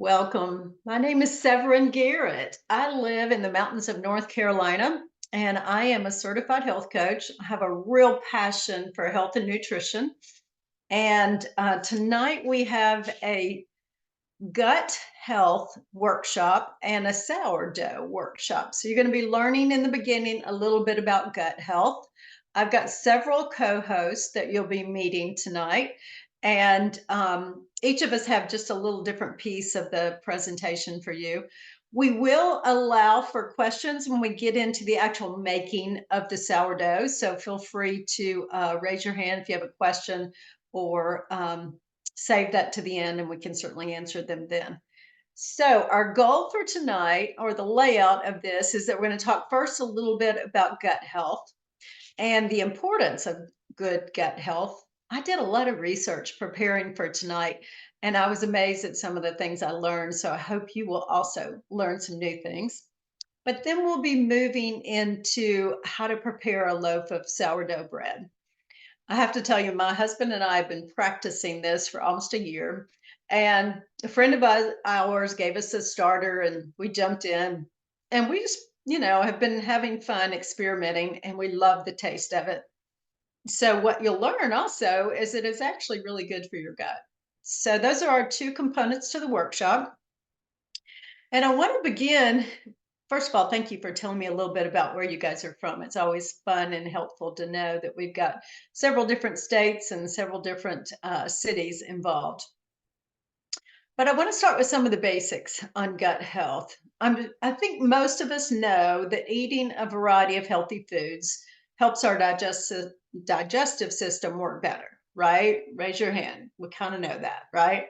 Welcome. My name is Severin Garrett. I live in the mountains of North Carolina and I am a certified health coach. I have a real passion for health and nutrition. And tonight we have a gut health workshop and a sourdough workshop. So you're going to be learning in the beginning a little bit about gut health. I've got several co-hosts that you'll be meeting tonight, and each of us have just a little different piece of the presentation for you. We will allow for questions when we get into the actual making of the sourdough, so feel free to raise your hand if you have a question or save that to the end and we can certainly answer them then. So our goal for tonight, or the layout of this, is that we're going to talk first a little bit about gut health and the importance of good gut health. I did a lot of research preparing for tonight, and I was amazed at some of the things I learned. So I hope you will also learn some new things. But then we'll be moving into how to prepare a loaf of sourdough bread. I have to tell you, my husband and I have been practicing this for almost a year. And a friend of ours gave us a starter and we jumped in and we just, have been having fun experimenting and we love the taste of it. So, what you'll learn also is that it's actually really good for your gut. So, those are our two components to the workshop. And I want to begin. First of all, thank you for telling me a little bit about where you guys are from. It's always fun and helpful to know that we've got several different states and several different cities involved. But I want to start with some of the basics on gut health. I think most of us know that eating a variety of healthy foods helps our digestive system work better, right? Raise your hand. We kind of know that, right?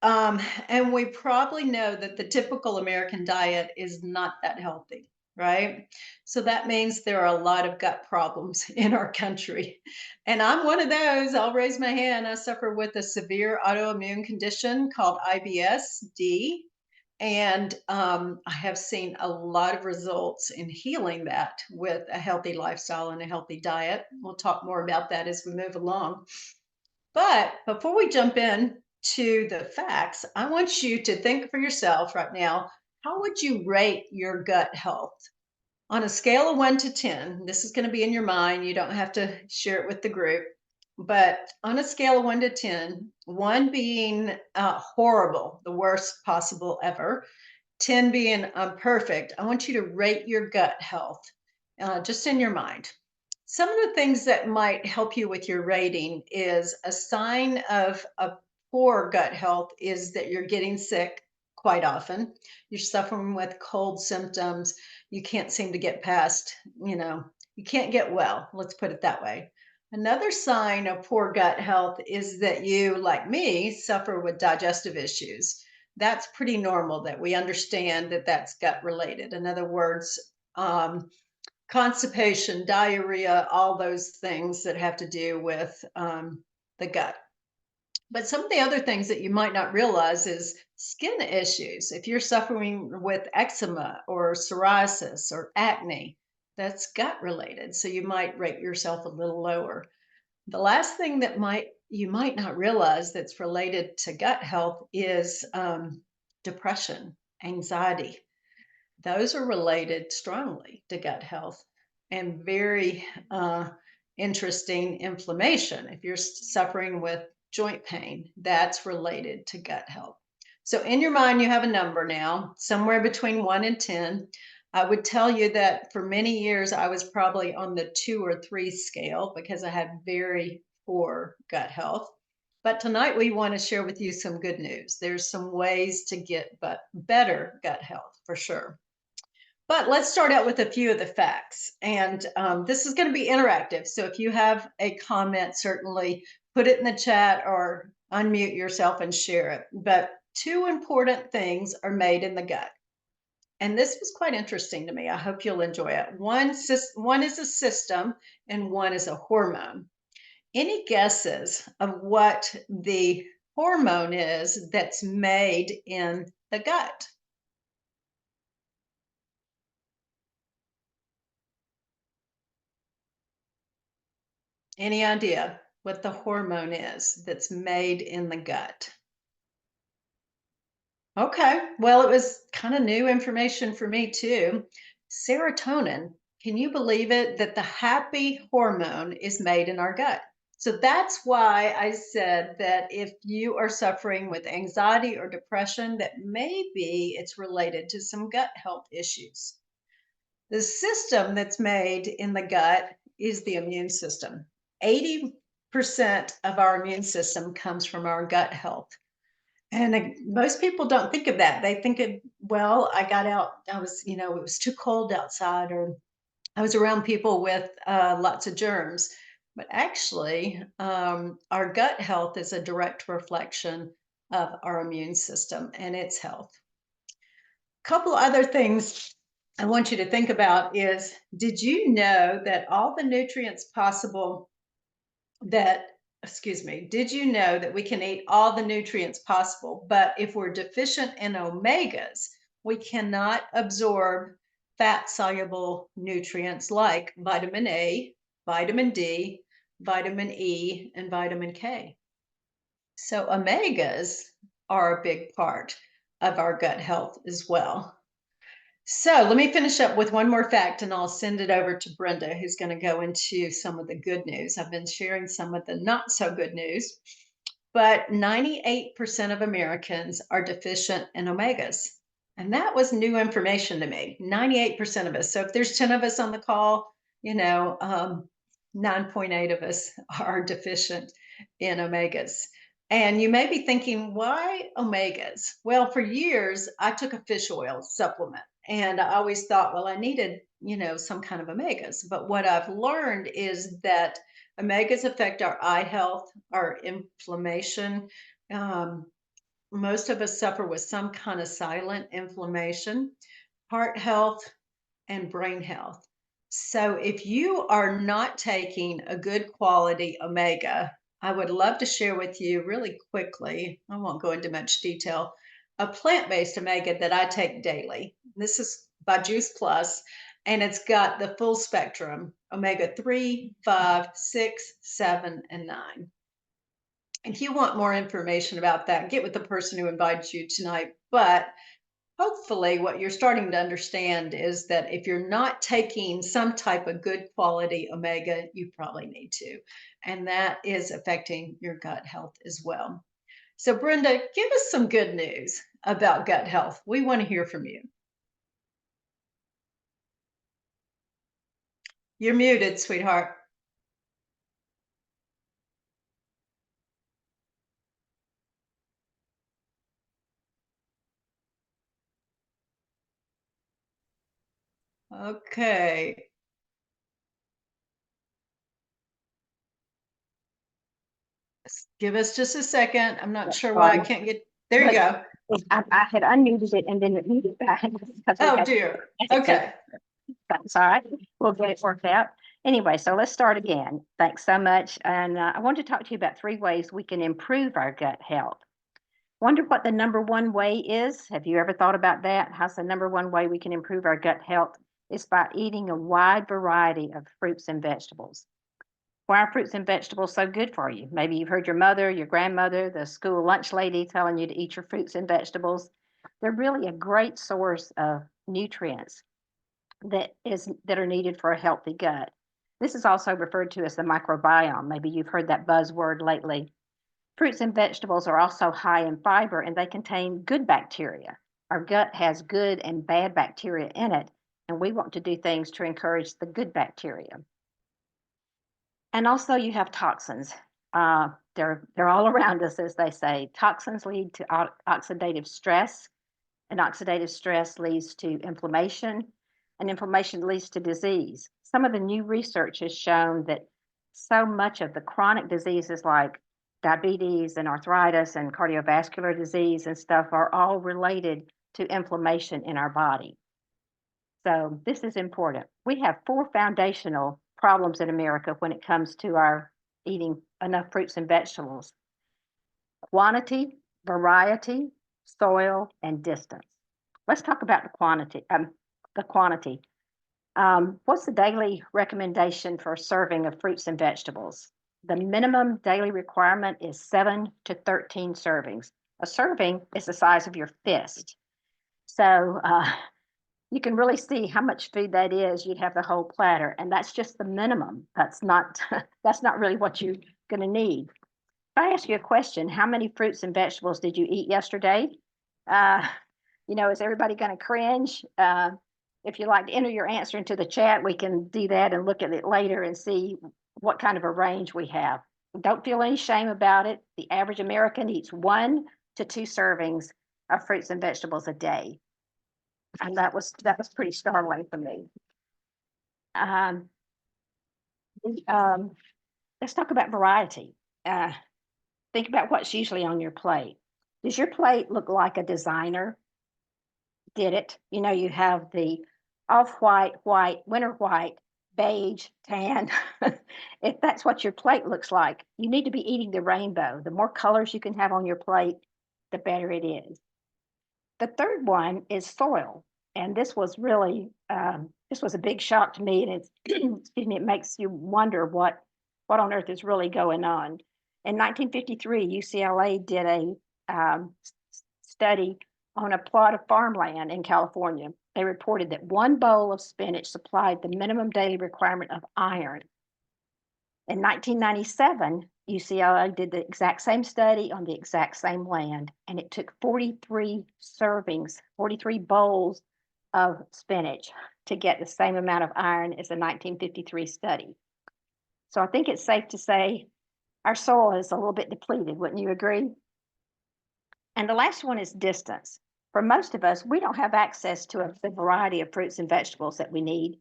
Um, and we probably know that the typical American diet is not that healthy, right? So that means there are a lot of gut problems in our country. And I'm one of those. I'll raise my hand. I suffer with a severe autoimmune condition called IBS-D. And I have seen a lot of results in healing that with a healthy lifestyle and a healthy diet. We'll talk more about that as we move along. But before we jump in to the facts, I want you to think for yourself right now, how would you rate your gut health? On a scale of 1 to 10, this is going to be in your mind. You don't have to share it with the group. But on a scale of 1 to 10, 1 being horrible, the worst possible ever, 10 being perfect, I want you to rate your gut health just in your mind. Some of the things that might help you with your rating is a sign of a poor gut health is that you're getting sick quite often. You're suffering with cold symptoms. You can't seem to get past, you can't get well. Let's put it that way. Another sign of poor gut health is that you, like me, suffer with digestive issues. That's pretty normal that we understand that that's gut related. In other words, constipation, diarrhea, all those things that have to do with the gut. But some of the other things that you might not realize is skin issues. If you're suffering with eczema or psoriasis or acne, that's gut related. So you might rate yourself a little lower. The last thing that you might not realize that's related to gut health is depression, anxiety. Those are related strongly to gut health and very interesting inflammation. If you're suffering with joint pain, that's related to gut health. So, in your mind, you have a number now, somewhere between 1 and 10. I would tell you that for many years, I was probably on the 2 or 3 scale because I had very poor gut health. But tonight we want to share with you some good news. There's some ways to get better gut health for sure. But let's start out with a few of the facts. And this is going to be interactive. So if you have a comment, certainly put it in the chat or unmute yourself and share it. But two important things are made in the gut. And this was quite interesting to me. I hope you'll enjoy it. One is a system and one is a hormone. Any guesses of what the hormone is that's made in the gut? Any idea what the hormone is that's made in the gut? Okay. Well, it was kind of new information for me too. Serotonin. Can you believe it that the happy hormone is made in our gut? So that's why I said that if you are suffering with anxiety or depression, that maybe it's related to some gut health issues. The system that's made in the gut is the immune system. 80% of our immune system comes from our gut health. And most people don't think of that. They think of, well, I got out, I was, it was too cold outside, or I was around people with lots of germs. But actually, our gut health is a direct reflection of our immune system and its health. Couple other things I want you to think about is, did you know that all the nutrients possible that excuse me, did you know that we can eat all the nutrients possible, but if we're deficient in omegas, we cannot absorb fat soluble nutrients like vitamin A, vitamin D, vitamin E, and vitamin K. So omegas are a big part of our gut health as well. So let me finish up with one more fact and I'll send it over to Brenda, who's going to go into some of the good news. I've been sharing some of the not so good news, but 98% of Americans are deficient in omegas. And that was new information to me. 98% of us. So if there's 10 of us on the call, 9.8 of us are deficient in omegas. And you may be thinking, why omegas? Well, for years, I took a fish oil supplement and I always thought, well, I needed, some kind of omegas. But what I've learned is that omegas affect our eye health, our inflammation. Um, Most of us suffer with some kind of silent inflammation, heart health, and brain health. So if you are not taking a good quality omega, I would love to share with you really quickly, I won't go into much detail, a plant-based omega that I take daily. This is by Juice Plus, and it's got the full spectrum, omega 3, 5, 6, 7, and 9. If you want more information about that, get with the person who invited you tonight. But hopefully, what you're starting to understand is that if you're not taking some type of good quality omega, you probably need to. And that is affecting your gut health as well. So, Brenda, give us some good news about gut health. We want to hear from you. You're muted, sweetheart. Okay. Give us just a second. I'm not sure why I Fine. can't get there. You But go. I had unmuted it and then it muted back because we Oh, had dear. because Okay. that's all right. We'll get it worked out. Anyway, so let's start again. Thanks so much. And I want to talk to you about 3 ways we can improve our gut health. Wonder what the number one way is? Have you ever thought about that? How's the number one way we can improve our gut health? Is by eating a wide variety of fruits and vegetables. Why are fruits and vegetables so good for you? Maybe you've heard your mother, your grandmother, the school lunch lady telling you to eat your fruits and vegetables. They're really a great source of nutrients that are needed for a healthy gut. This is also referred to as the microbiome. Maybe you've heard that buzzword lately. Fruits and vegetables are also high in fiber and they contain good bacteria. Our gut has good and bad bacteria in it, and we want to do things to encourage the good bacteria. And also, you have toxins. They're all around us, as they say. Toxins lead to oxidative stress, and oxidative stress leads to inflammation, and inflammation leads to disease. Some of the new research has shown that so much of the chronic diseases like diabetes and arthritis and cardiovascular disease and stuff are all related to inflammation in our body. So this is important. We have 4 foundational problems in America when it comes to our eating enough fruits and vegetables: quantity, variety, soil, and distance. Let's talk about the quantity. What's the daily recommendation for a serving of fruits and vegetables? The minimum daily requirement is 7 to 13 servings. A serving is the size of your fist. So you can really see how much food that is. You'd have the whole platter, and that's just the minimum. That's not that's not really what you're going to need. If I ask you a question, how many fruits and vegetables did you eat yesterday? Uh, is everybody going to cringe? If you'd like to enter your answer into the chat, we can do that and look at it later and see what kind of a range we have. Don't feel any shame about it. The average American eats 1 to 2 servings of fruits and vegetables a day. And that was pretty startling for me. Um, um, let's talk about variety. Think about what's usually on your plate. Does your plate look like a designer did it? You have the off-white, white, winter white, beige, tan. If that's what your plate looks like, you need to be eating the rainbow. The more colors you can have on your plate, the better it is. The third one is soil. And this was really, this was a big shock to me. And it's, excuse me, it makes you wonder what on earth is really going on. In 1953, UCLA did a study on a plot of farmland in California. They reported that 1 bowl of spinach supplied the minimum daily requirement of iron. In 1997, UCLA did the exact same study on the exact same land, and it took 43 servings, 43 bowls of spinach to get the same amount of iron as the 1953 study. So I think it's safe to say our soil is a little bit depleted, wouldn't you agree? And the last one is distance. For most of us, we don't have access to the variety of fruits and vegetables that we need.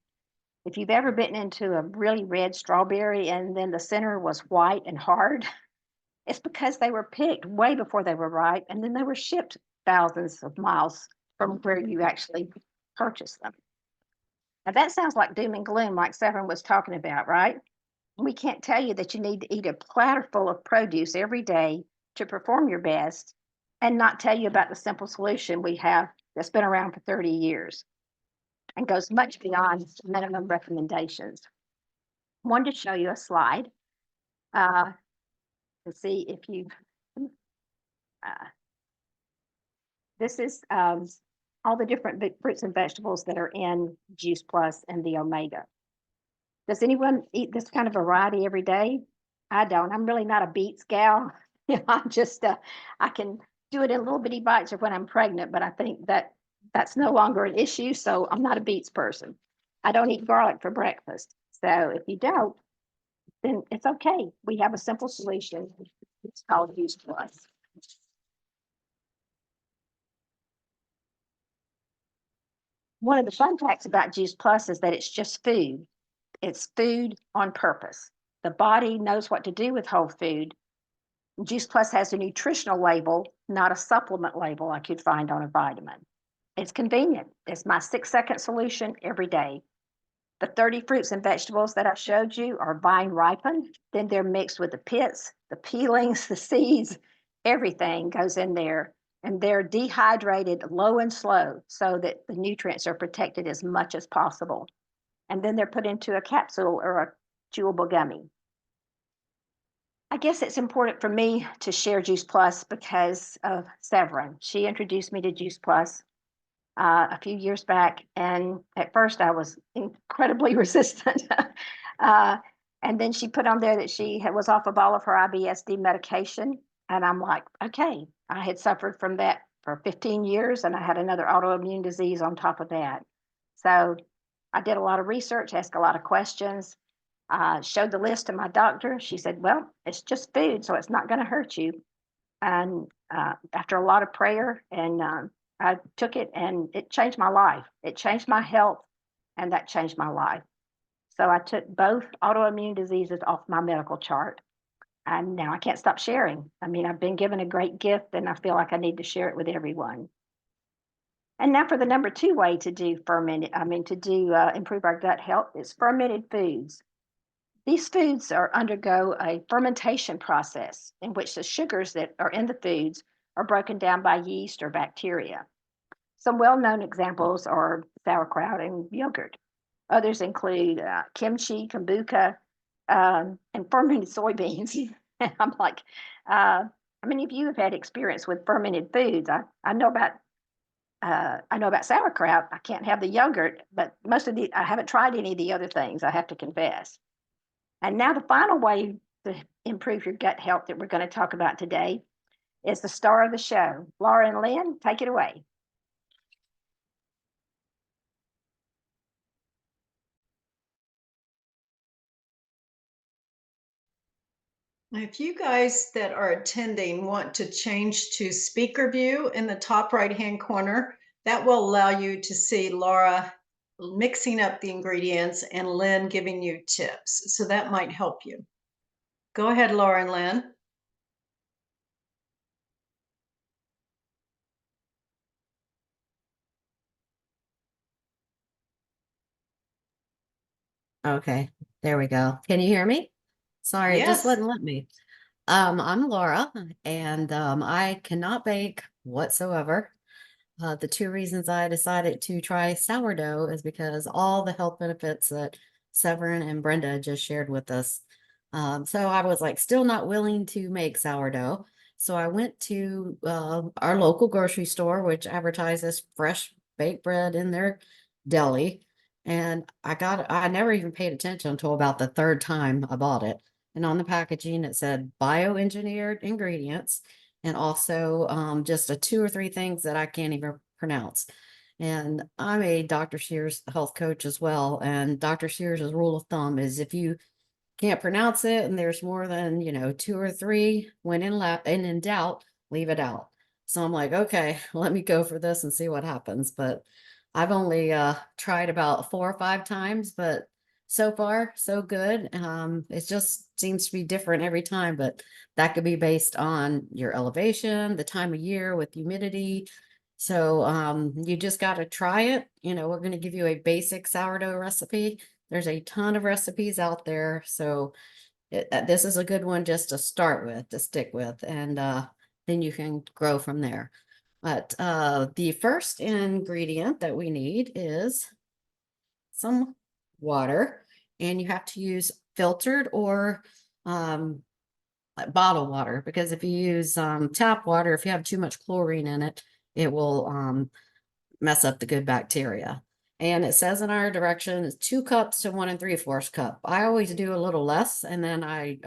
If you've ever bitten into a really red strawberry and then the center was white and hard, it's because they were picked way before they were ripe, and then they were shipped thousands of miles from where you actually purchased them. Now that sounds like doom and gloom, like Severin was talking about, right? We can't tell you that you need to eat a platter full of produce every day to perform your best and not tell you about the simple solution we have that's been around for 30 years and goes much beyond minimum recommendations. I wanted to show you a slide to see if you, this is all the different fruits and vegetables that are in Juice Plus and the Omega. Does anyone eat this kind of variety every day? I don't. I'm really not a beets gal. I'm just, I can do it in little bitty bites or when I'm pregnant, but I think that that's no longer an issue. So I'm not a beets person. I don't eat garlic for breakfast. So if you don't, then it's okay. We have a simple solution. It's called Juice Plus. One of the fun facts about Juice Plus is that it's just food. It's food on purpose. The body knows what to do with whole food. Juice Plus has a nutritional label, not a supplement label like you'd find on a vitamin. It's convenient. It's my 6-second solution every day. The 30 fruits and vegetables that I showed you are vine ripened. Then they're mixed with the pits, the peelings, the seeds, everything goes in there. And they're dehydrated low and slow so that the nutrients are protected as much as possible. And then they're put into a capsule or a chewable gummy. I guess it's important for me to share Juice Plus because of Severin. She introduced me to Juice Plus a few years back, and at first I was incredibly resistant. And then she put on there that she was off of all of her IBS-D medication, and I'm like, okay. I had suffered from that for 15 years, and I had another autoimmune disease on top of that. So I did a lot of research, asked a lot of questions, showed the list to my doctor. She said, well, it's just food, so it's not going to hurt you. And after a lot of prayer, and I took it, and it changed my life. It changed my health, and that changed my life. So I took both autoimmune diseases off my medical chart, and now I can't stop sharing. I mean, I've been given a great gift, and I feel like I need to share it with everyone. And now for the number 2 way to do improve our gut health is fermented foods. These foods undergo a fermentation process in which the sugars that are in the foods are broken down by yeast or bacteria. Some well-known examples are sauerkraut and yogurt. Others include kimchi, kombucha, and fermented soybeans. I'm like, how many of you have had experience with fermented foods? I know about sauerkraut. I can't have the yogurt, but I haven't tried any of the other things, I have to confess. And now the final way to improve your gut health that we're going to talk about today is the star of the show. Laura and Lynn, take it away. If you guys that are attending want to change to speaker view in the top right-hand corner, that will allow you to see Laura mixing up the ingredients and Lynn giving you tips. So that might help you. Go ahead, Laura and Lynn. Okay, there we go. Can you hear me? Sorry, it just Yes. wouldn't let me. I'm Laura, and I cannot bake whatsoever. The two reasons I decided to try sourdough is because all the health benefits that Severin and Brenda just shared with us. So I was like still not willing to make sourdough. So I went to our local grocery store, which advertises fresh baked bread in their deli. And I never even paid attention until about the third time I bought it. And on the packaging, it said bioengineered ingredients and also just a two or three things that I can't even pronounce. And I'm a Dr. Sears health coach as well. And Dr. Sears' rule of thumb is if you can't pronounce it and there's more than, two or three, when in doubt, leave it out. So I'm like, okay, let me go for this and see what happens. But I've only tried about 4 or 5 times, but so far so good. It just seems to be different every time, but that could be based on your elevation, the time of year with humidity. So you just got to try it. We're going to give you a basic sourdough recipe. There's a ton of recipes out there. So this is a good one just to start with, to stick with, and then you can grow from there. But the first ingredient that we need is some water, and you have to use filtered or bottled water, because if you use tap water, if you have too much chlorine in it, it will mess up the good bacteria. And it says in our directions 2 cups to 1 3/4 cup. I always do a little less, and then I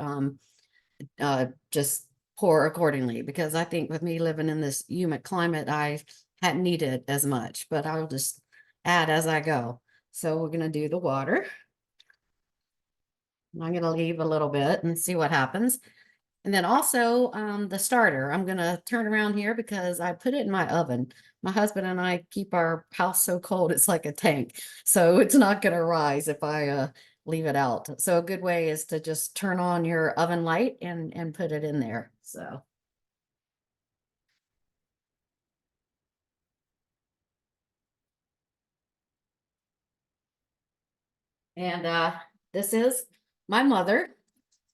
just pour accordingly, because I think with me living in this humid climate, I hadn't needed as much, but I'll just add as I go. So we're gonna do the water. I'm gonna leave a little bit and see what happens. And then also the starter, I'm gonna turn around here because I put it in my oven. My husband and I keep our house so cold, it's like a tank. So it's not gonna rise if I leave it out. So a good way is to just turn on your oven light and put it in there. So. And this is my mother.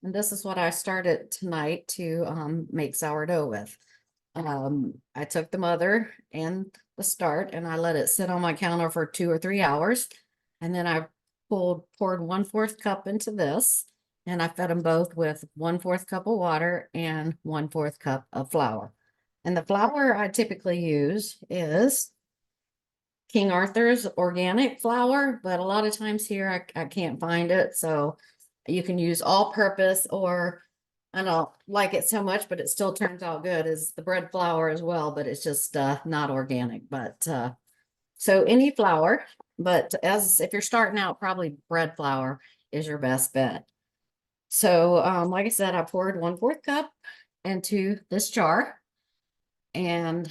And this is what I started tonight to make sourdough with. I took the mother and the start and I let it sit on my counter for 2 or 3 hours. And then I poured 1/4 cup into this, and I fed them both with 1/4 cup of water and 1/4 cup of flour. And the flour I typically use is King Arthur's organic flour, but a lot of times here I can't find it. So you can use all purpose, or I don't like it so much, but it still turns out good, is the bread flour as well, but it's just not organic. But so any flour, but as if you're starting out, probably bread flour is your best bet. So like I said, I poured 1/4 cup into this jar, and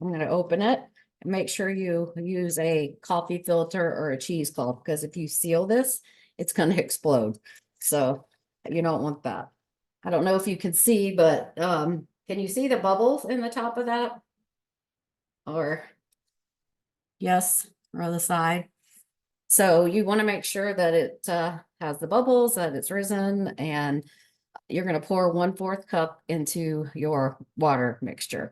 I'm going to open it. Make sure you use a coffee filter or a cheesecloth, because if you seal this, it's going to explode. So you don't want that. I don't know if you can see, but can you see the bubbles in the top of that? Or yes, or the side. So you want to make sure that it has the bubbles, that it's risen, and you're going to pour 1/4 cup into your water mixture.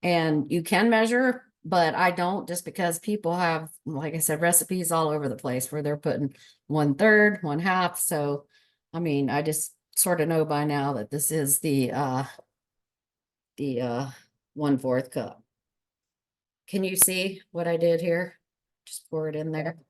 And you can measure, but I don't, just because people have, like I said, recipes all over the place where they're putting 1/3, 1/2. So, I mean, I just sort of know by now that this is the the 1/4 cup. Can you see what I did here? Just pour it in there. I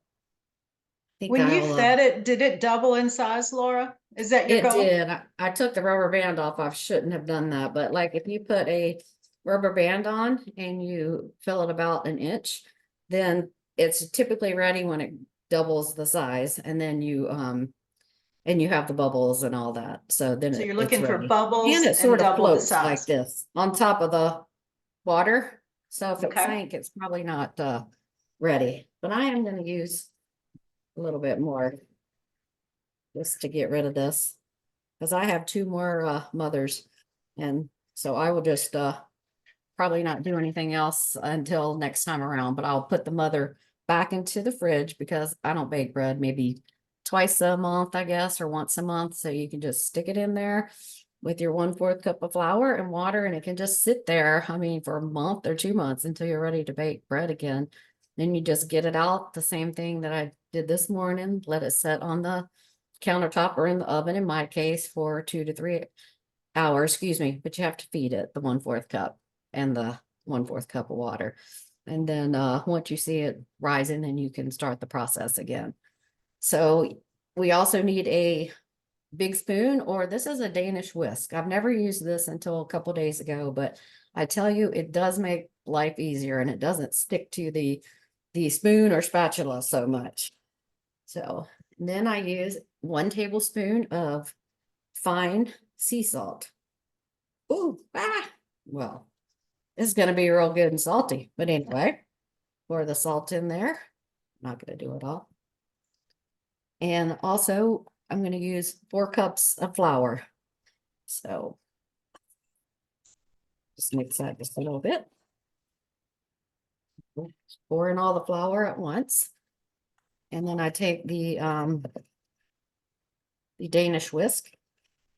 think When you that'll, fed it, did it double in size, Laura? Is that your it goal? did. I took the rubber band off. I shouldn't have done that, but like if you put a rubber band on and you fill it about an inch, then it's typically ready when it doubles the size, and then you have the bubbles and all that. So then So you're it's looking for ready. bubbles And it and sort of double the floats like size. this on top of the water. So if it Okay. sank, it's probably not ready. But I am going to use a little bit more just to get rid of this, because I have 2 more mothers, and so I will just probably not do anything else until next time around. But I'll put the mother back into the fridge because I don't bake bread, maybe twice a month, I guess, or once a month. So you can just stick it in there with your 1/4 cup of flour and water, and it can just sit there, I mean, for a month or 2 months until you're ready to bake bread again. Then you just get it out, the same thing that I did this morning, let it set on the countertop or in the oven, in my case, for 2 to 3 hours, excuse me, but you have to feed it the 1/4 cup and the 1/4 cup of water. And then once you see it rising, then you can start the process again. So we also need a big spoon, or this is a Danish whisk. I've never used this until a couple days ago, but I tell you, it does make life easier, and it doesn't stick to the spoon or spatula so much. So then I use 1 tablespoon of fine sea salt. Ooh, well, it's gonna be real good and salty, but anyway, pour the salt in there. Not gonna do it all. And also, I'm gonna use 4 cups of flour. So just mix that just a little bit. Pour in all the flour at once. And then I take the Danish whisk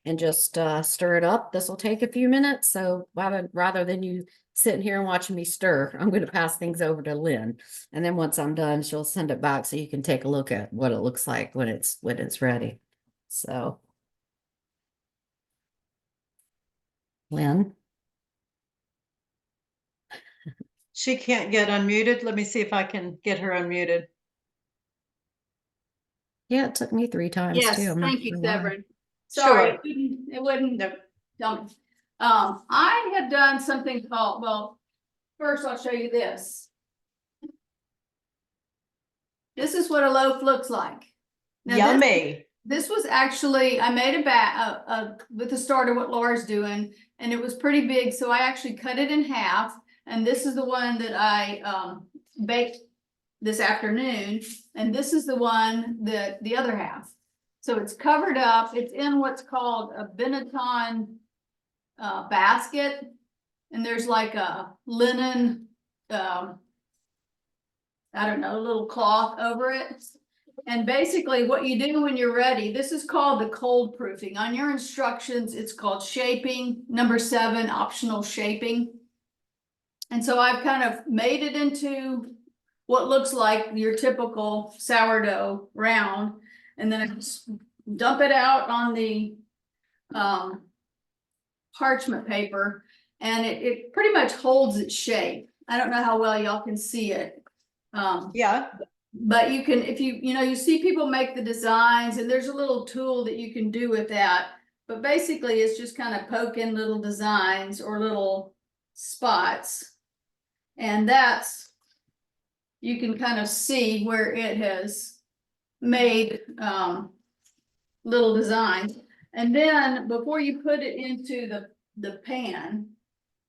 and just stir it up. This will take a few minutes. So rather than you sitting here and watching me stir, I'm going to pass things over to Lynn. And then once I'm done, she'll send it back so you can take a look at what it looks like when it's ready. So, Lynn. She can't get unmuted. Let me see if I can get her unmuted. Yeah, it took me 3 times Yes, too. I'm not thank you, sure why. Severin. Sorry, Sure. it wouldn't, don't. I have done something called, well, first I'll show you this. This is what a loaf looks like. Now, Yummy. This was actually, I made with the start of what Laura's doing, and it was pretty big, so I actually cut it in half. And this is the one that I baked this afternoon, and this is the one that the other half. So it's covered up. It's in what's called a Benetton basket, and there's like a linen, I don't know, little cloth over it. And basically what you do when you're ready, this is called the cold proofing. On your instructions, it's called shaping, number 7, optional shaping. And so I've kind of made it into what looks like your typical sourdough round. And then I just dump it out on the parchment paper, and it pretty much holds its shape. I don't know how well y'all can see it. Yeah. But you can, if you see people make the designs, and there's a little tool that you can do with that. But basically it's just kind of poking little designs or little spots. And you can kind of see where it has made little designs. And then before you put it into the pan,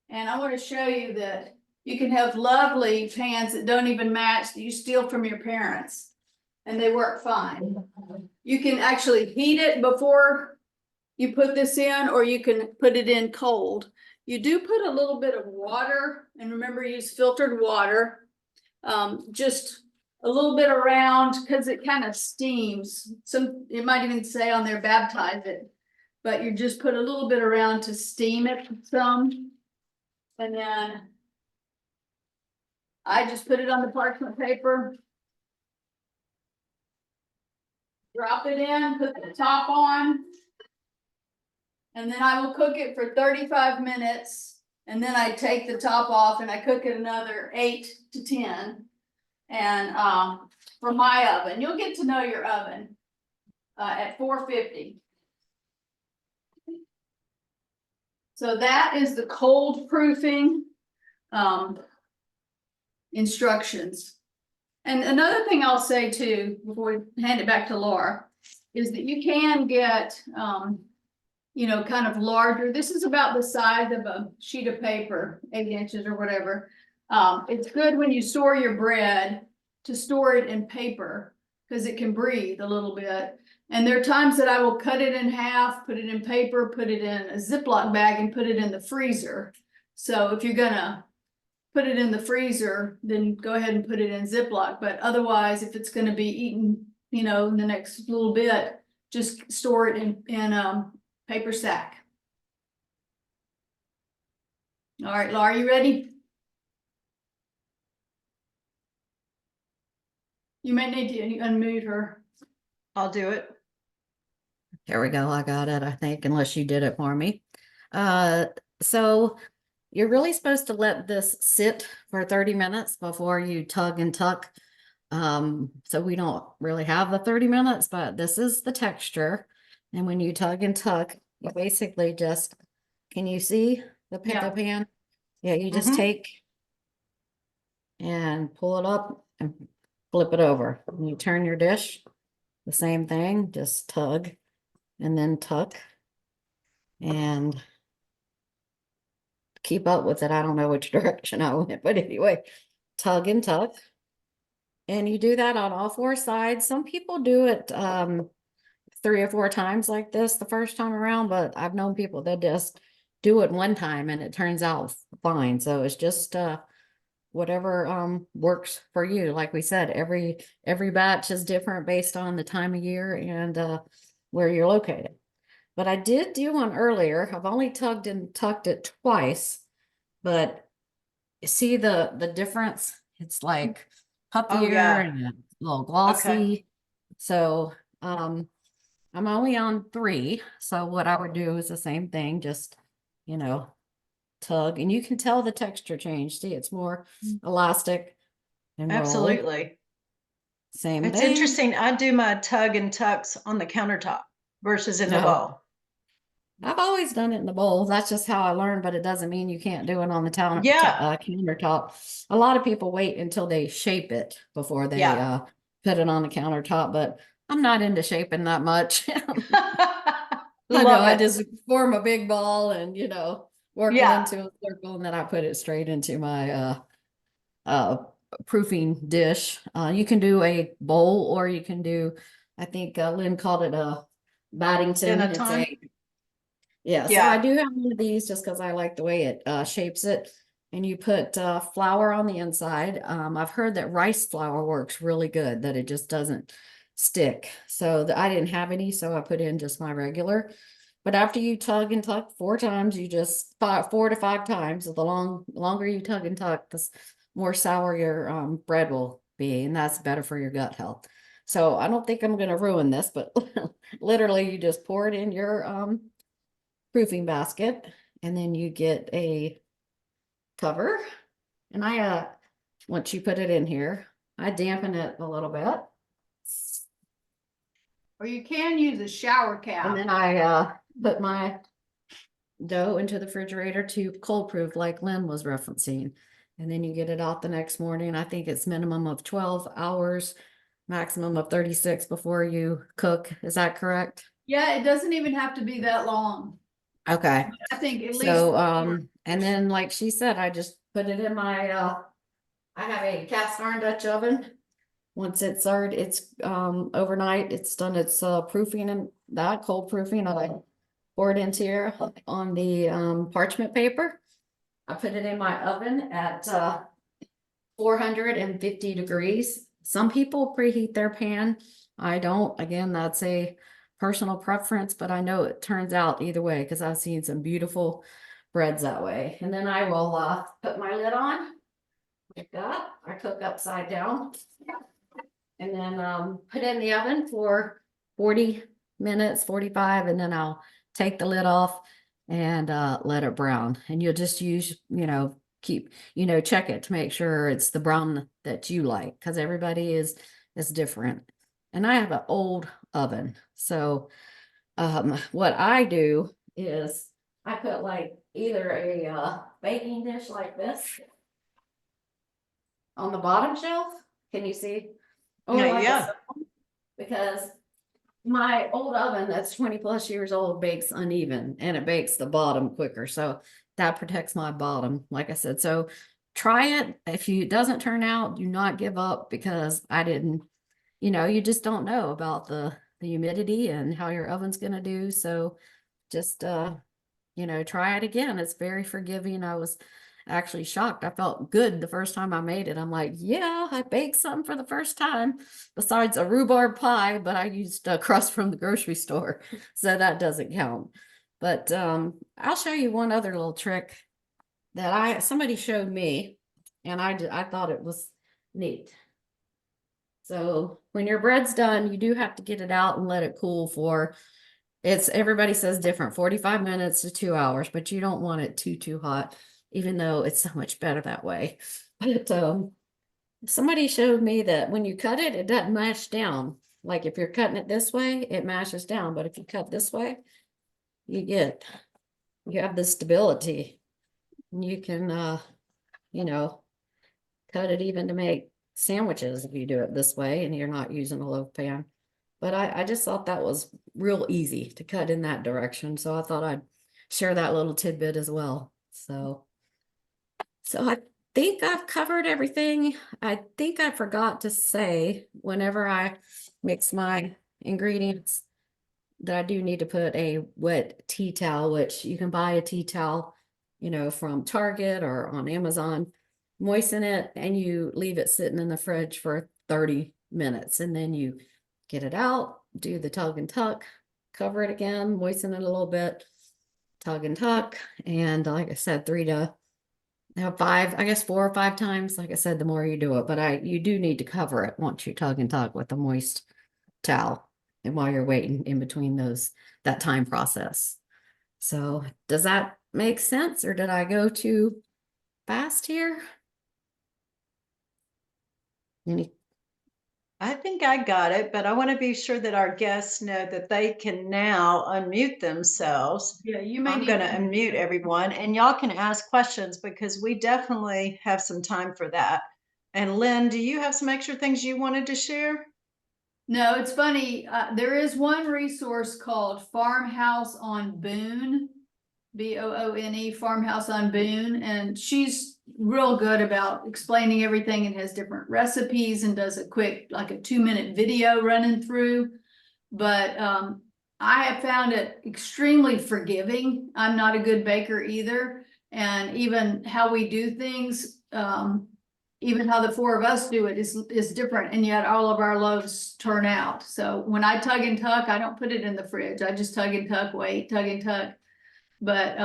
and I want to show you that you can have lovely pans that don't even match, that you steal from your parents, and they work fine. You can actually heat it before you put this in, or you can put it in cold. You do put a little bit of water, and remember, use filtered water, just a little bit around, because it kind of steams. It might even say on there, baptize it, but you just put a little bit around to steam it some. And then I just put it on the parchment paper, drop it in, put the top on, and then I will cook it for 35 minutes. And then I take the top off and I cook it another 8 to 10. And, for my oven, you'll get to know your oven, at 450. So that is the cold proofing, instructions. And another thing I'll say too, before we hand it back to Laura, is that you can get, you know, kind of larger. This is about the size of a sheet of paper, 8 inches or whatever. It's good when you store your bread to store it in paper because it can breathe a little bit. And there are times that I will cut it in half, put it in paper, put it in a Ziploc bag and put it in the freezer. So if you're gonna put it in the freezer, then go ahead and put it in Ziploc. But otherwise, if it's gonna be eaten, you know, in the next little bit, just store it in paper sack. All right, Laura, you ready? You may need to unmute her. I'll do it. There we go. I got it, I think, unless you did it for me. So you're really supposed to let this sit for 30 minutes before you tug and tuck. So we don't really have the 30 minutes, but this is the texture. And when you tug and tuck, you basically just, can you see the Yeah. pan? Yeah, you just Mhm. take and pull it up and flip it over. When you turn your dish, the same thing, just tug and then tuck and keep up with it. I don't know which direction I went, but anyway, tug and tuck. And you do that on all 4 sides. Some people do it 3 or 4 times like this the first time around, but I've known people that just do it 1 time and it turns out fine. So it's just whatever works for you. Like we said, every batch is different based on the time of year and where you're located. But I did do one earlier. I've only tugged and tucked it twice, but you see the difference? It's like puffier yeah. and a little glossy. So I'm only on 3. So what I would do is the same thing, just, you know, tug, and you can tell the texture change. See, it's more elastic and roll. Absolutely. Same It's thing. interesting. I do my tug and tucks on the countertop versus in the No. bowl. I've always done it in the bowl. That's just how I learned, but it doesn't mean you can't do it on the Yeah. countertop. A lot of people wait until they shape it before they Yeah. put it on the countertop, but I'm not into shaping that much. I know, Love I it. just form a big ball and, you know, work it Yeah. into a circle, and then I put it straight into my proofing dish. You can do a bowl, or you can do, I think Lynn called it a Baddington. It's Dinnertime? yeah, so I Yeah. do have one of these just because I like the way it shapes it. And you put flour on the inside. I've heard that rice flour works really good, that it just doesn't stick. So I didn't have any, so I put in just my regular. But after you tug and tuck 4 times, you just 4 to 5 times. The longer you tug and tuck, the more sour your bread will be, and that's better for your gut health. So I don't think I'm going to ruin this, but literally you just pour it in your proofing basket, and then you get a cover. And I once you put it in here, I dampen it a little bit. Or you can use a shower And cap. then I put my dough into the refrigerator to cold proof, like Lynn was referencing. And then you get it out the next morning. I think it's minimum of 12 hours, maximum of 36 before you cook. Is that correct? Yeah, it doesn't even have to be that long. Okay. I think at least. So, and then like she said, I just put it in my, I have a cast iron Dutch oven. Once it's started, it's, overnight, it's done its, proofing and that cold proofing. I pour it into here on the, parchment paper. I put it in my oven at, 450 degrees. Some people preheat their pan. I don't. Again, that's a personal preference, but I know it turns out either way because I've seen some beautiful breads that way. And then I will put my lid on like that. I cook upside down, and then put it in the oven for 40 minutes, 45, and then I'll take the lid off and let it brown. And you'll just use, check it to make sure it's the brown that you like, because everybody is different. And I have an old oven, so what I do is I put like either a baking dish like this on the bottom shelf. Can you see? Or Yeah, like a yeah. stone, because my old oven that's 20 plus years old bakes uneven and it bakes the bottom quicker. So that protects my bottom, like I said. So try it. If it doesn't turn out, do not give up, because I didn't, you just don't know about the humidity and how your oven's gonna do. So just try it again. It's very forgiving. I was actually shocked. I felt good the first time I made it. I'm like, yeah, I baked something for the first time besides a rhubarb pie, but I used a crust from the grocery store, so that doesn't count. But I'll show you one other little trick that somebody showed me, and I thought it was neat. So when your bread's done, you do have to get it out and let it cool for, everybody says different, 45 minutes to 2 hours, but you don't want it too hot, even though it's so much better that way. But somebody showed me that when you cut it, it doesn't mash down. Like if you're cutting it this way, it mashes down, but if you cut this way, you have the stability. And you can cut it even to make sandwiches if you do it this way and you're not using a loaf pan. But I just thought that was real easy to cut in that direction. So I thought I'd share that little tidbit as well. So I think I've covered everything. I think I forgot to say, whenever I mix my ingredients, that I do need to put a wet tea towel, which you can buy a tea towel, from Target or on Amazon. Moisten it and you leave it sitting in the fridge for 30 minutes, and then you get it out, do the tug and tuck, cover it again, moisten it a little bit, tug and tuck. And like I said, 5, I guess 4 or 5 times. Like I said, the more you do it, but you do need to cover it once you tug and tuck with a moist towel, and while you're waiting in between that time process. So does that make sense, or did I go too fast here? I think I got it, but I want to be sure that our guests know that they can now unmute themselves. Yeah, you may I'm need going to to- unmute everyone, and y'all can ask questions, because we definitely have some time for that. And Lynn, do you have some extra things you wanted to share? No, it's funny. There is one resource called Farmhouse on Boone, Boone, Farmhouse on Boone, and she's real good about explaining everything, and has different recipes and does a quick, like a 2-minute video running through. But I have found it extremely forgiving. I'm not a good baker either, and even how we do things, even how the 4 of us do it is different, and yet all of our loaves turn out. So when I tug and tuck, I don't put it in the fridge. I just tug and tuck, wait, tug and tuck. But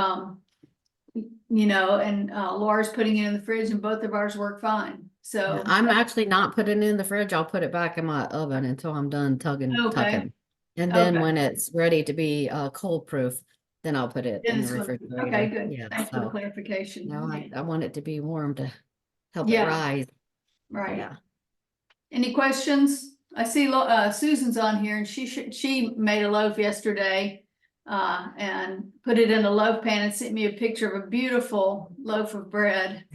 and Laura's putting it in the fridge, and both of ours work fine. So I'm actually not putting it in the fridge. I'll put it back in my oven until I'm done tugging. And then Okay. when it's ready to be cold proof, then I'll put it in the refrigerator. Okay, good. Yeah, Thanks for the so clarification. I want it to be warm to help it Yeah. rise. Right. Yeah. Any questions? I see Susan's on here, and she made a loaf yesterday and put it in a loaf pan and sent me a picture of a beautiful loaf of bread.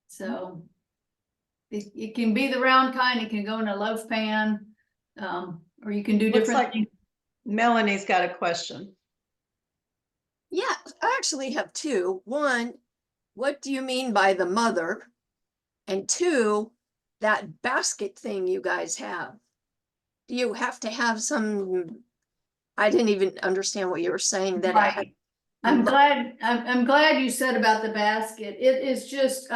So it can be the round kind. It can go in a loaf pan, or you can do Looks different like things. Melanie's got a question. Yeah, I actually have 2. One, what do you mean by the mother? And 2, that basket thing you guys have. Do you have to have some? I didn't even understand what you were saying that it had. I'm glad you said about the basket. It is just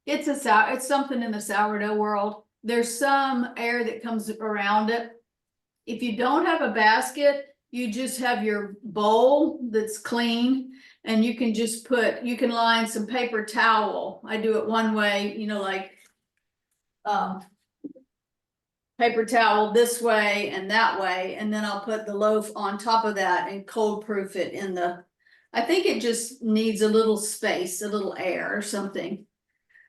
it's something in the sourdough world. There's some air that comes around it. If you don't have a basket, you just have your bowl that's clean, and you can just you can line some paper towel. I do it one way, like paper towel this way and that way, and then I'll put the loaf on top of that and cold proof it in the, I think it just needs a little space, a little air or something.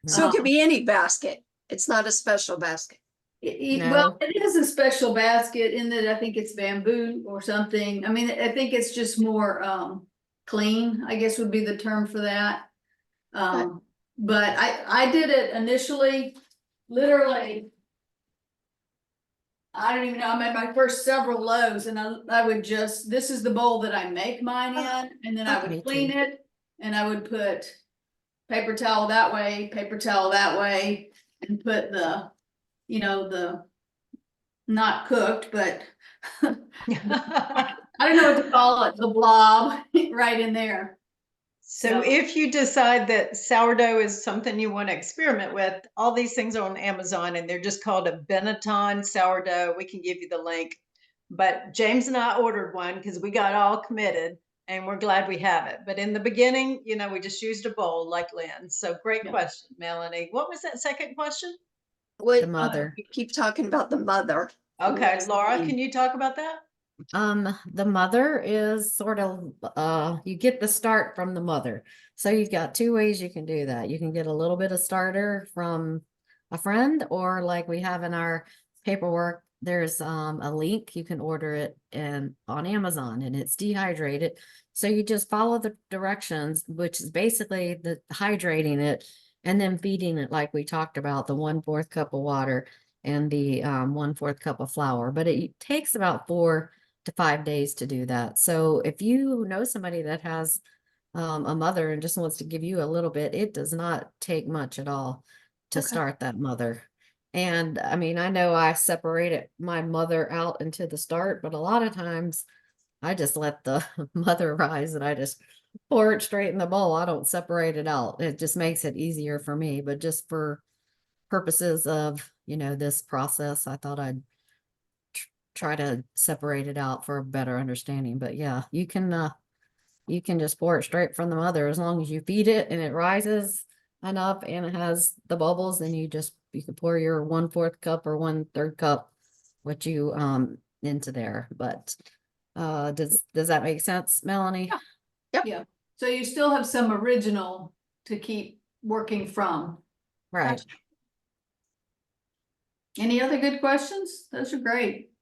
So it could be any basket. It's not a special basket. Well, it is a special basket in that I think it's bamboo or something. I mean, I think it's just more clean, I guess would be the term for that. But I did it initially, literally. I don't even know, I'm at my first several loaves and I would just, this is the bowl that I make mine in, and then I Me would clean too. it. And I would put paper towel that way, paper towel that way, and put the, you know, the not cooked, but I don't know what to call it, the blob right in there. So if you decide that sourdough is something you want to experiment with, all these things are on Amazon and they're just called a Benetton sourdough. We can give you the link. But James and I ordered one because we got all committed and we're glad we have it. But in the beginning, you know, we just used a bowl like Lynn. So great Yeah. question, Melanie. What was that second question? What, The mother. you keep talking about the mother. What Okay, does Laura, that mean? can you talk about that? The mother is sort of, you get the start from the mother. So you've got two ways you can do that. You can get a little bit of starter from a friend, or like we have in our paperwork, there's a link, you can order it on Amazon, and it's dehydrated. So you just follow the directions, which is basically the hydrating it and then feeding it like we talked about, the 1/4 cup of water and the 1/4 cup of flour. But it takes about 4 to 5 days to do that. So if you know somebody that has a mother and just wants to give you a little bit, it does not take much at all to Okay. start that mother. And I mean, I know I separated my mother out into the start, but a lot of times I just let the mother rise and I just pour it straight in the bowl. I don't separate it out. It just makes it easier for me. But just for purposes of, you know, this process, I thought I'd try to separate it out for a better understanding. But yeah, you can just pour it straight from the mother as long as you feed it and it rises enough and it has the bubbles. Then you can pour your 1/4 cup or 1/3 cup what you into there. But does that make sense, Melanie? Yeah, so you still have some original to keep working from. Right. Any other good questions? Those are great.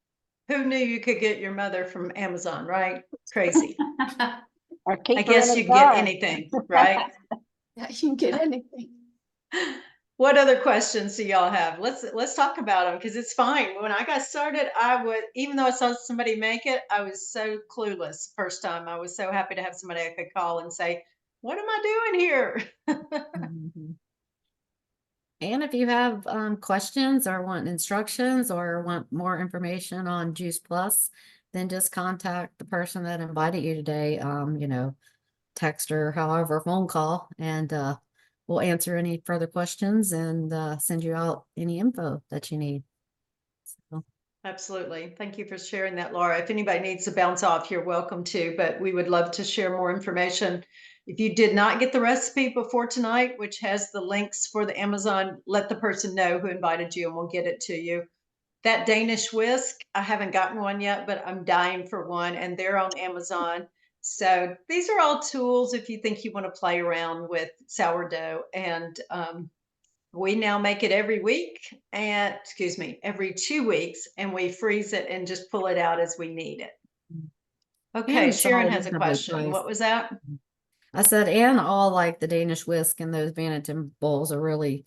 Who knew you could get your mother from Amazon, right? Crazy. Or keep I her in guess a you can get jar. anything, right? Yeah, you can get anything. What other questions do y'all have? Let's talk about them because it's fine. When I got started, I would, even though I saw somebody make it, I was so clueless first time. I was so happy to have somebody I could call and say, "What am I doing here?" Mhm. And if you have questions or want instructions or want more information on Juice Plus, then just contact the person that invited you today. You know, text or however, phone call, and we'll answer any further questions and send you out any info that you need. So, Absolutely. Thank you for sharing that, Laura. If anybody needs to bounce off, you're welcome to, but we would love to share more information. If you did not get the recipe before tonight, which has the links for the Amazon, let the person know who invited you and we'll get it to you. That Danish whisk, I haven't gotten one yet, but I'm dying for one and they're on Amazon. So these are all tools if you think you want to play around with sourdough. And we now make it every week and, excuse me, every 2 weeks, and we freeze it and just pull it out as we need it. Okay, and it's all Sharon has a reasonably question. priced. What was that? I said, and all like the Danish whisk and those Banneton bowls are really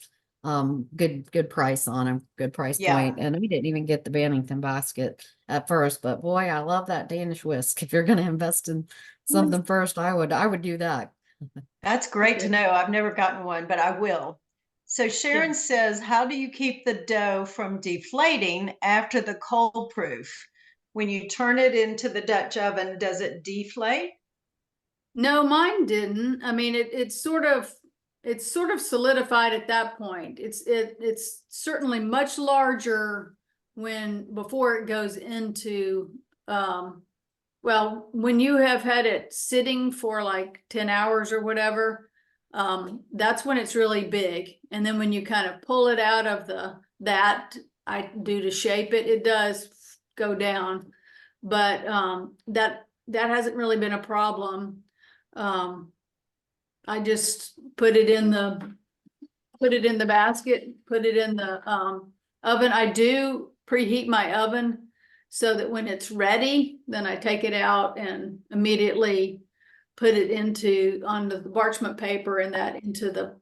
good price on them, good price Yeah. point. And we didn't even get the Bannington basket at first, but boy, I love that Danish whisk. If you're gonna invest in something first, I would do that. That's great to know. I've never gotten one, but I will. So Sharon says, how do you keep the dough from deflating after the cold proof? When you turn it into the Dutch oven, does it deflate? No, mine didn't. I mean, it's sort of solidified at that point. It's certainly much larger before it goes into, well, when you have had it sitting for like 10 hours or whatever, that's when it's really big. And then when you kind of pull it out of that, I do to shape it, it does go down. But that hasn't really been a problem. I just put it in the basket, put it in the oven. I do preheat my oven so that when it's ready, then I take it out and immediately put it onto the parchment paper and that into the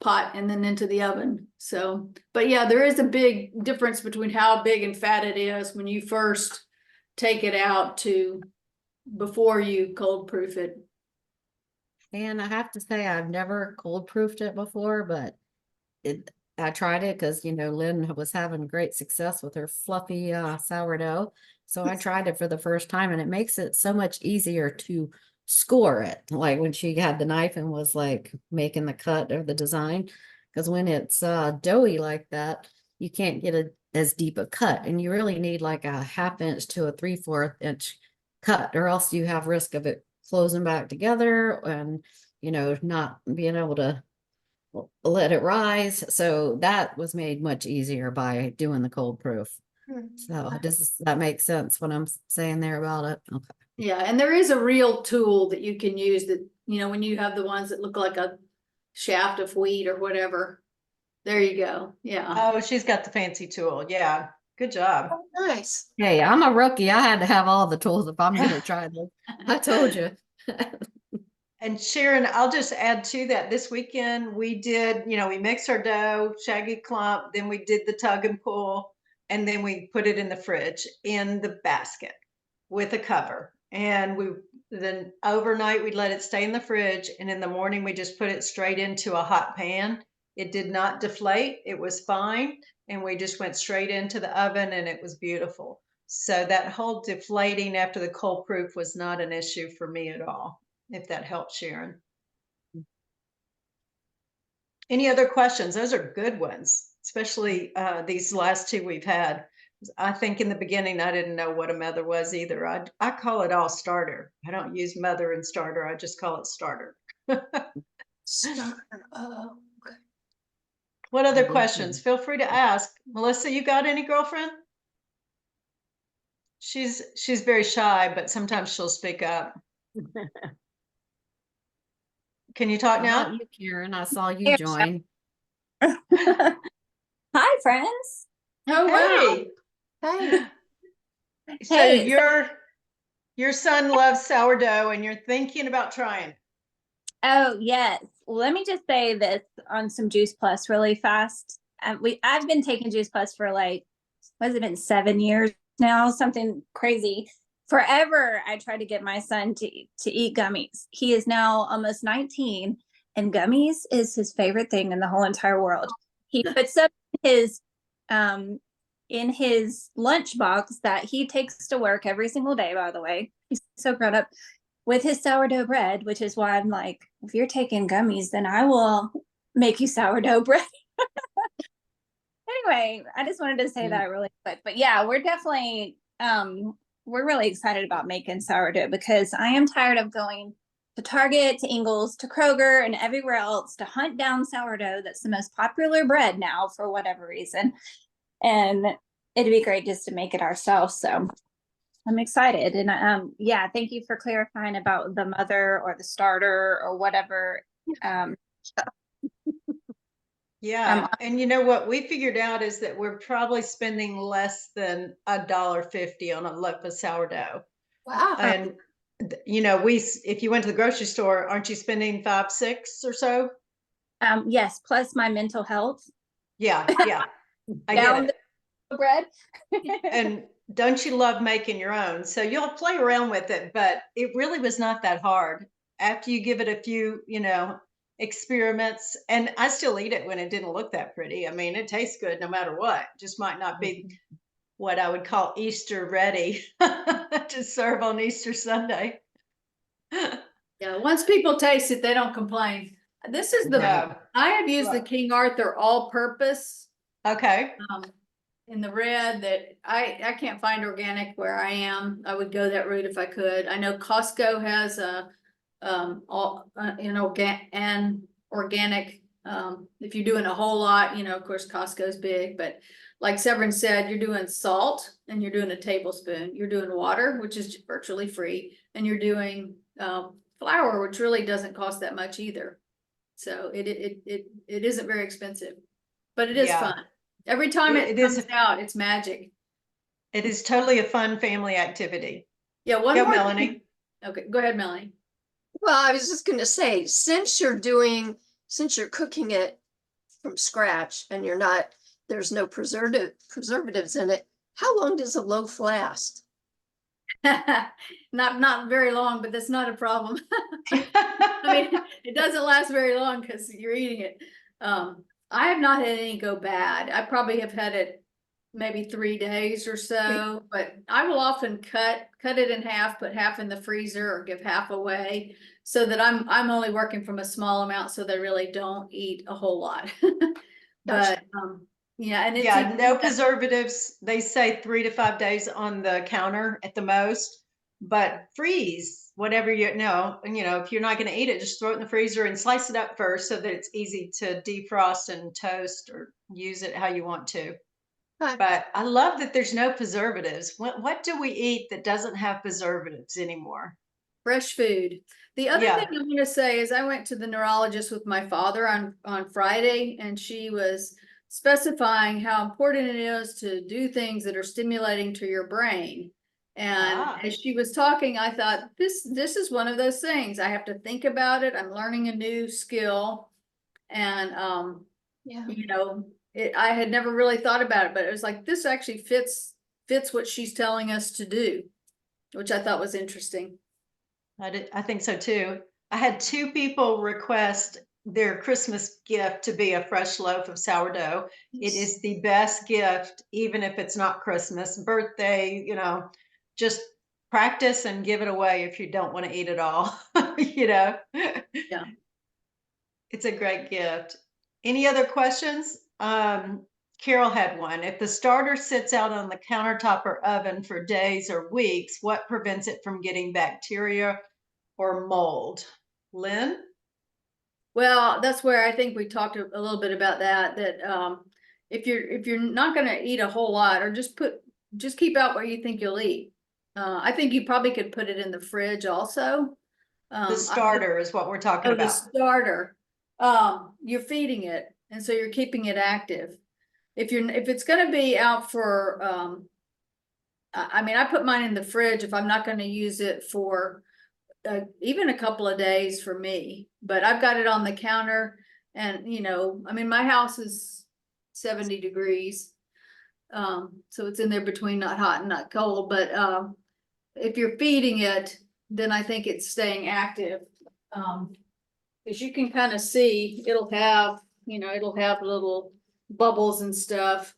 pot and then into the oven. So, but yeah, there is a big difference between how big and fat it is when you first take it out to before you cold proof it. And I have to say, I've never cold proofed it before, but I tried it because, Lynn was having great success with her fluffy sourdough. So I tried it for the first time, and it makes it so much easier to score it. Like when she had the knife and was like making the cut or the design, because when it's doughy like that, you can't get as deep a cut, and you really need like a 1/2 inch to a 3/4 inch cut, or else you have risk of it closing back together and not being able to let it rise. So that was made much easier by doing the cold proof. So does that make sense what I'm saying there about it? Okay. Yeah, and there is a real tool that you can use that, when you have the ones that look like a shaft of wheat or whatever. There you go. Yeah. Oh, she's got the fancy tool. Yeah. Good job. Oh, nice. Hey, I'm a rookie. I had to have all the tools if I'm gonna try this. I told you. And Sharon, I'll just add to that. This weekend we did, we mixed our dough, shaggy clump, then we did the tug and pull, and then we put it in the fridge in the basket with a cover. And then overnight we let it stay in the fridge, and in the morning we just put it straight into a hot pan. It did not deflate. It was fine. And we just went straight into the oven, and it was beautiful. So that whole deflating after the cold proof was not an issue for me at all, if that helps, Sharon. Any other questions? Those are good ones, especially these last two we've had. I think in the beginning, I didn't know what a mother was either. I call it all starter. I don't use mother and starter. I just call it starter. Starter. Oh, okay. What other do questions? too. Feel free to ask. Melissa, you got any, girlfriend? She's very shy, but sometimes she'll speak up. Can you talk How now? about you, Karen? I saw you Yeah. join. Hi, friends. Oh, wow. Hey. Hey, So Hey, your son loves sourdough and you're thinking about trying. oh yes. Let me just say this on some Juice Plus really fast. I've been taking Juice Plus for what has it been, 7 years now, something crazy. Forever, I tried to get my son to eat gummies. He is now almost 19, and gummies is his favorite thing in the whole entire world. He puts them in his lunchbox that he takes to work every single day, by the way. He's so grown up, with his sourdough bread, which is why I'm like, if you're taking gummies, then I will make you sourdough bread. Anyway, I just wanted to say that really quick. But yeah, we're definitely we're really excited about making sourdough, because I am tired of going to Target, to Ingles, to Kroger, and everywhere else to hunt down sourdough. That's the most popular bread now for whatever reason. And it'd be great just to make it ourselves. So I'm excited. And yeah, thank you for clarifying about the mother or the starter or whatever. Yeah. And you know what we figured out is that we're probably spending less than $1.50 on a loaf of sourdough. wow. And if you went to the grocery store, aren't you spending 5, 6 or so? Yes, plus my mental health. Yeah. I Down get the bread. it. And don't you love making your own? So you'll play around with it, but it really was not that hard after you give it a few, experiments. And I still eat it when it didn't look that pretty. I mean, it tastes good no matter what. Just might not be what I would call Easter ready to serve on Easter Sunday. Yeah, once people taste it, they don't complain. This is No. I have used the Right. King Arthur all-purpose Okay. in the red that I can't find organic where I am. I would go that route if I could. I know Costco has organic. If you're doing a whole lot, of course Costco's big, but like Severin said, you're doing salt and you're doing a tablespoon, you're doing water, which is virtually free, and you're doing flour, which really doesn't cost that much either. So it isn't very expensive, but it is Yeah. fun. Every time It it is- comes out, it's magic. It is totally a fun family activity. Yeah, one Go, more thing. Melanie. Okay, go ahead, Melanie. Well, I was just gonna say, since you're cooking it from scratch and there's no preservatives in it, how long does a loaf last? Not very long, but that's not a problem. I mean, it doesn't last very long because you're eating it. I have not had any go bad. I probably have had it maybe 3 days or so, but I will often cut it in half, put half in the freezer or give half away so that I'm only working from a small amount so they really don't eat a whole lot. But yeah, and it's Yeah, even- no preservatives. They say 3 to 5 days on the counter at the most, but freeze whatever you know. And if you're not going to eat it, just throw it in the freezer and slice it up first so that it's easy to defrost and toast or use it how you want to. Okay. But I love that there's no preservatives. What do we eat that doesn't have preservatives anymore? fresh food. The other Yeah. thing I'm going to say is I went to the neurologist with my father on Friday, and she was specifying how important it is to do things that are stimulating to your brain. And Ah. as she was talking, I thought this is one of those things. I have to think about it. I'm learning a new skill, and Yeah. I had never really thought about it, but it was like this actually fits what she's telling us to do, which I thought was interesting. I think so too. I had 2 people request their Christmas gift to be a fresh loaf of sourdough. It is the best gift, even if it's not Christmas, birthday, just practice and give it away if you don't want to eat it all, Yeah. It's a great gift. Any other questions? Carol had one. If the starter sits out on the countertop or oven for days or weeks, what prevents it from getting bacteria or mold? Lynn? Well, that's where I think we talked a little bit about that if you're not gonna eat a whole lot, or just keep out what you think you'll eat. I think you probably could put it in the fridge also. The starter is what we're talking The about. starter, you're feeding it, and so you're keeping it active. If it's gonna be out for, I mean, I put mine in the fridge if I'm not gonna use it for even a couple of days for me, but I've got it on the counter, and I mean, my house is 70 degrees. So it's in there between not hot and not cold, but if you're feeding it, then I think it's staying active. As you can kind of see, it'll have little bubbles and stuff.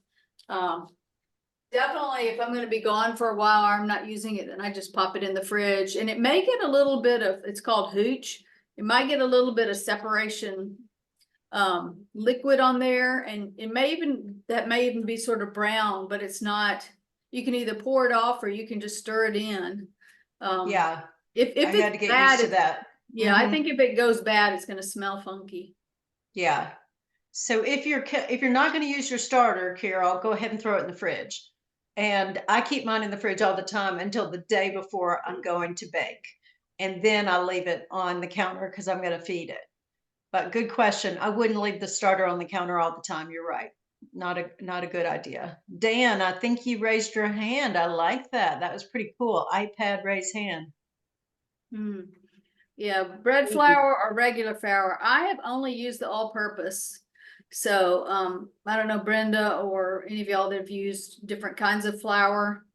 Definitely, if I'm going to be gone for a while, or I'm not using it, then I just pop it in the fridge, and it may get a little bit of, it's called hooch. It might get a little bit of separation liquid on there, and that may even be sort of brown, but it's not. You can either pour it off or you can just stir it in. Yeah, If I had to it's get bad, used to that. yeah, I Mhm. think if it goes bad, it's going to smell funky. Yeah. So if you're not going to use your starter, Carol, go ahead and throw it in the fridge. And I keep mine in the fridge all the time until the day before I'm going to bake. And then I leave it on the counter because I'm going to feed it. But good question. I wouldn't leave the starter on the counter all the time. You're right. Not a good idea. Dan, I think you raised your hand. I like that. That was pretty cool. iPad raise hand. Yeah, bread flour or regular flour. I have only used the all-purpose. So I don't know, Brenda or any of y'all that have used different kinds of flour.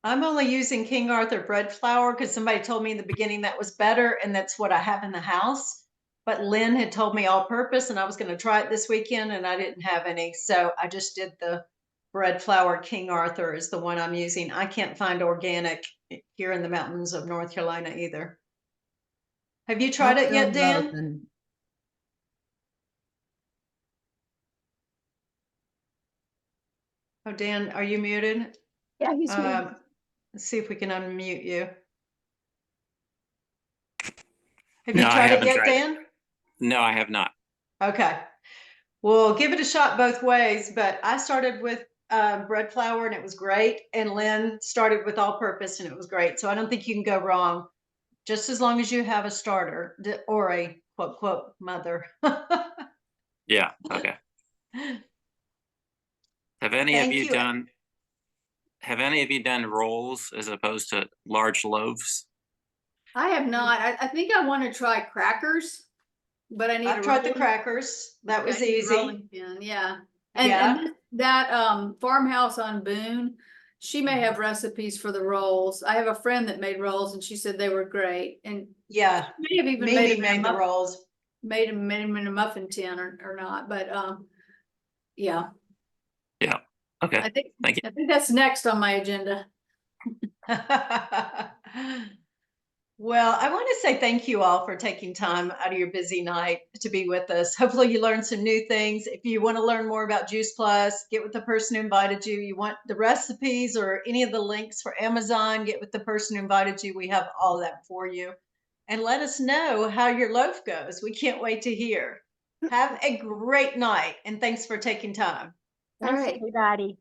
I'm only using King Arthur bread flour because somebody told me in the beginning that was better, and that's what I have in the house. But Lynn had told me all purpose, and I was going to try it this weekend, and I didn't have any. So I just did the bread flour. King Arthur is the one I'm using. I can't find organic here in the mountains of North Carolina either. Have you tried it yet, Dan? Oh, Dan, are you muted? Yeah, he's muted. Let's see if we can unmute you. Have No, you I tried it haven't yet, tried it. Dan? No, I have not. Okay. Well, give it a shot both ways, but I started with bread flour and it was great. And Lynn started with all purpose and it was great. So I don't think you can go wrong, just as long as you have a starter or a quote, quote, mother. Yeah, okay. Have any of Thank you you. done, have any of you done rolls as opposed to large loaves? I have not. I think I want to try crackers, but I need I've a tried the rolling- crackers. That okay, was I need a easy. rolling pin, yeah. And, Yeah. and that farmhouse on Boone, she may have recipes for the rolls. I have a friend that made rolls and she said they were great. And Yeah. may have even Mimi them in a made the muff- rolls. made them in a muffin tin or not, but yeah. Okay, I think thank you. I think that's next on my agenda. Well, I want to say thank you all for taking time out of your busy night to be with us. Hopefully you learned some new things. If you want to learn more about Juice Plus, get with the person who invited you. You want the recipes or any of the links for Amazon, get with the person who invited you. We have all that for you. And let us know how your loaf goes. We can't wait to hear. Have a great night and thanks for taking time. All Thanks, right. everybody.